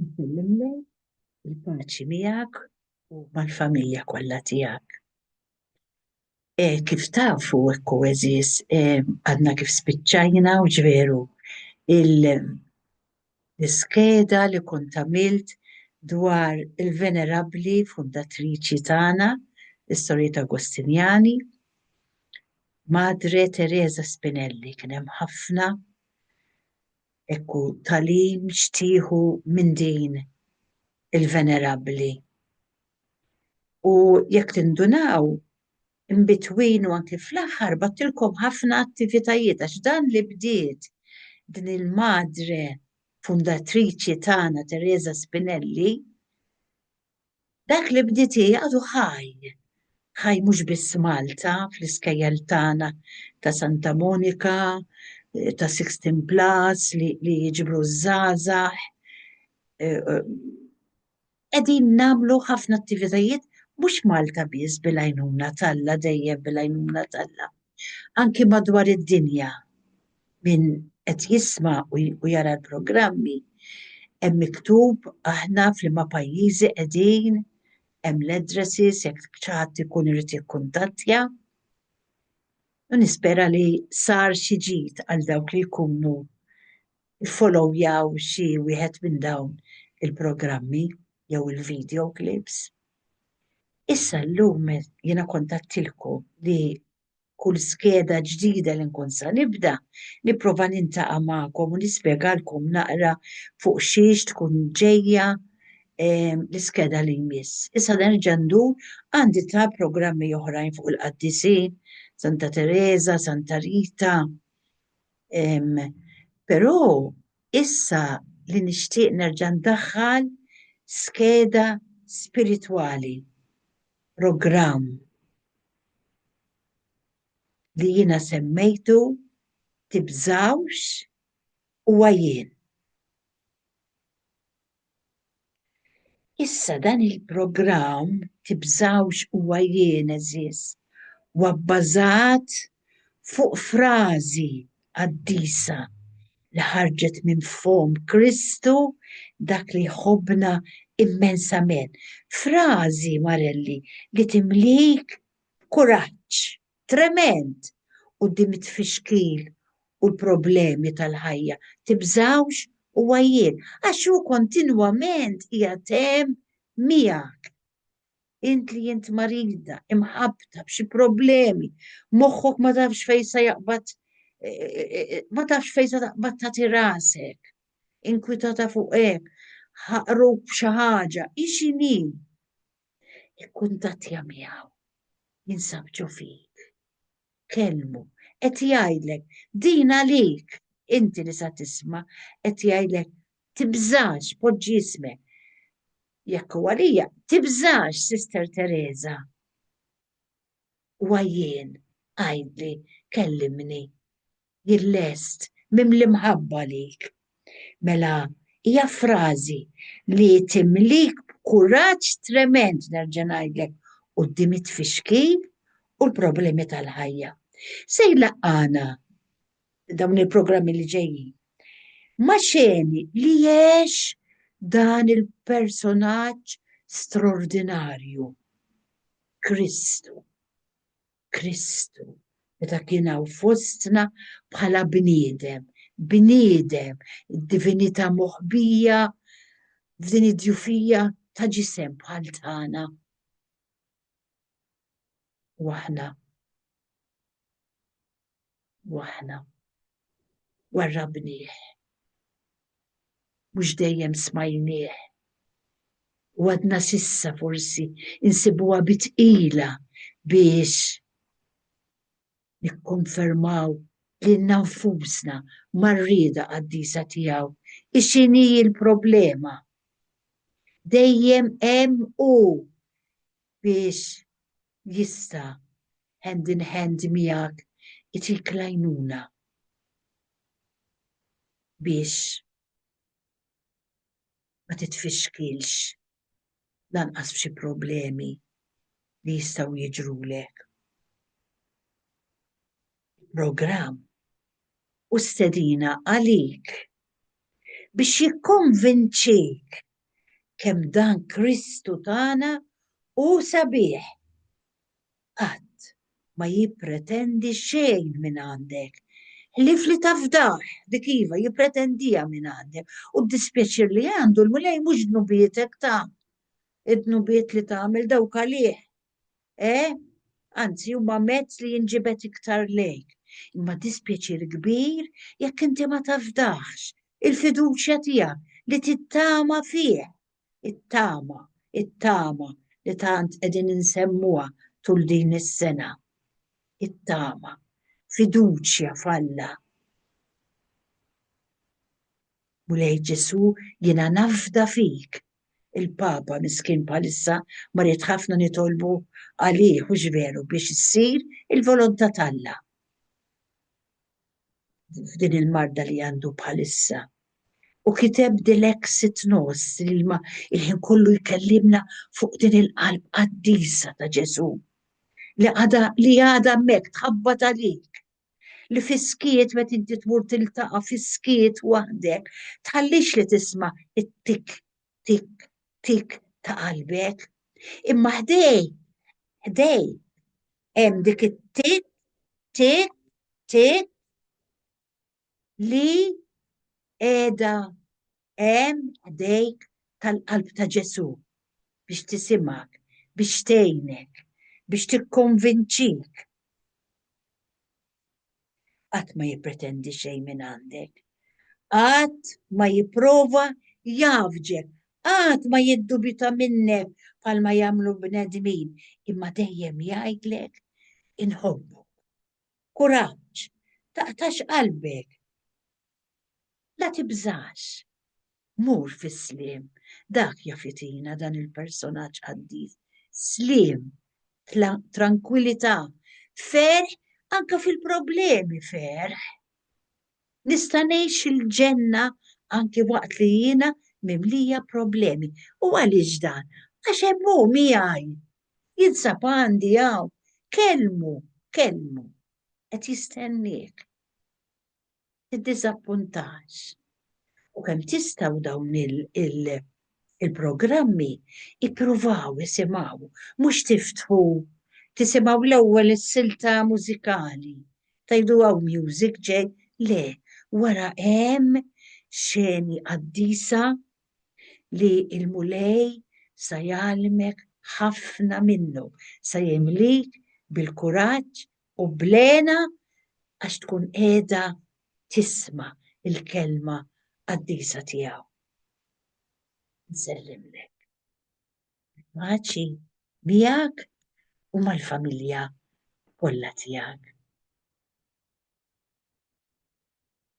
Nsellimlek il-paċi miegħek u mal-familja kollha tiegħek. Kif tafu hekk eżis, għadna kif spiċċajna u ġveru l-iskeda li kont għamilt dwar il-venerabbli fundatriċi tagħna, l-Istorjeta Agostinjani, Madre Teresa Spinelli. Kien hemm ħafna ekku talim xtieħu minn din il-venerabbli. U jekk tindunaw, in-between u anke fl-aħħar battilkom ħafna attivitajiet għax dan li bdiet din il-madre fundatriċi tagħna Teresa Spinelli, dak li bdiet għadu ħaj mhux biss Malta fl-iskejjel tagħna ta' Santa Monika, ta' Sixteen Plus li jiġbru żgħażagħ. Qegħdin nagħmlu ħafna attivitajiet mhux Malta biss bil-għajnuna Talla, dejjem bil-għajnuna Talla. Anki madwar id-dinja min qed jisma' u jara l-programmi hemm miktub aħna f'liema pajjiżi qegħdin, hemm l-addresses jekk xi ħadd ikun irid jikkuntattja. U nispera li sar xi ġid għal dawk li jkunu jfollowjaw xi wieħed minn dawn il-programmi jew il-video clips. Issa llum jiena kontattilkom li kull skeda ġdida li nkun sa nibda nipprova nintaqa' magħkom u nispjegalkom naqra fuq xiex tkun ġejja l-iskeda li jmiss. Issa dan ġandur għandi ta' programmi oħrajn fuq il-Qaddisin, Santa Teresa, Santa Rita. Però issa li nixtieq nerġa' ndaħħal skeda spiritwali, programm li jiena semmejtu tibżawx u għajjen. Issa dan il-programm tibżawx u għajjen eżis huwa bbażat fuq frażi qaddisa li ħarġet minn fom Kristu dak li ħobbna immensament. Frażi, Marelli, li timlik kuraġġ trement quddiem it-tfixkil u l-problemi tal-ħajja. Tibżawx u għajjien, għax hu kontinwament qiegħed hemm miegħek. Int li jint marida, imħabta b'xi problemi, moħħok ma tafx fejn se jaqbad, ma tafx fejn se taqbad tagħti rasek, inkwitata fuq hekk, ħaqruk b'xi ħaġa, ixini. Ikkuntattja miegħu, jinsab ġo fik, kelmu, qed jgħidlek din għalik, inti li sa tisma' qed jgħidlek tibżax poġġi ismek. Jekk huwa għalija, tibżax, Sister Teresa. U għajjien, għajdli, kellimni, jillest, mimli mħabba lik. Mela, hija frażi li timlik b'kuraġġ trement nerġa' ngħidlek quddiem it-tfixkil u l-problemi tal-ħajja. Se jlaqqana dawn il-programmi li ġejjin ma' xeni li jgħix dan il-personaġġ straordinarju, Kristu. Kristu, meta kien hawn fostna bħala bniedem, id-divinità moħbija f'din id-djufija ta' ġisem bħal tagħna. Waħna warrabnieh. Mhux dejjem smajnieh. U għadna sissa forsi insibuha bitqila biex nikkonfermaw lilna nfusna mar-rieda qaddisa tiegħu. Ix'inhi l-problema? Dejjem hemm hu biex jista' hand in hand miegħek itik lajnuna biex ma titfixkilx lanqas f'xi problemi li jistgħu jiġrulek. Programm u stedina għalik biex jikkonvinċik kemm dan Kristu tagħna u sabiħ qatt ma jippretendi xejn minn għandek. Ħlif li tafdaħ, dik iva jippretendija minn għandek. U d-dispjaċir li għandu l-mulej mhux dnubietek ta' id-dnubiet li tagħmel dawk għalih. Anzi, huma mezz li jinġibet iktar lejk. Imma dispjaċir kbir jekk inti ma tafdaħx il-fiduċja tiegħek li tittama fih. It-tama li tant qegħdin insemmuha tul din is-sena. It-tama, fiduċja falla. Mulej Ġesu jiena nafda fik. Il-Papa miskin bħalissa marit ħafna nitolbu għalih u veru biex issir il-volontà talla. F'din il-marda li għandu bħalissa. U kiteb dil-exit nos il-ħin kollu jkellimna fuq din il-qalb qaddisa ta' Ġesu. Li għada mek tħabbat għalik. Li fiskiet met inti tmur tiltaqa fiskiet waħdek, tħallix li tisma it-tik, tik, tik ta' qalbek. Imma ħdej, hemm dik it-tik, tik, tik li qiegħda hemm ħdejk tal-qalb ta' Ġesu biex tisimak, biex tgħinek, biex tikkonvinċik. Qatt ma jippretendi xejn minn għandek. Qatt ma jipprova jafġek. Qatt ma jiddubita minnek bħalma jagħmlu bnedmin. Imma dejjem jgħidlek inħobbok. Kuraġġ, taqtax qalbek. La tibżax. Mur fis-sliem. Dak jafitina dan il-personaġġ qaddis. Sliem, tranquillità, ferħ anka fil-problemi ferħ. Nista' ngħix il-ġenna anki waqt li jiena mimlija problemi. U għaliex dan? Għax hemm hu miegħi. Jinsab għandi hawn. Kelmu, qed jistenniek. Tiddiżappuntax. U kemm tistgħu dawn il-programmi ippruvaw isimgħu, mhux tiftħu. Tisimgħu l-ewwel is-silta mużikali. Tajdu hawn music ġej, le, wara hemm xeni qaddisa li il-mulej sa jgħalmek ħafna minnu, sa jimlik bil-kuraġġ u blena għax tkun qiegħda tisma' il-kelma qaddisa tiegħu. Nsellimlek. Paċi miegħek u mal-familja kollha tiegħek.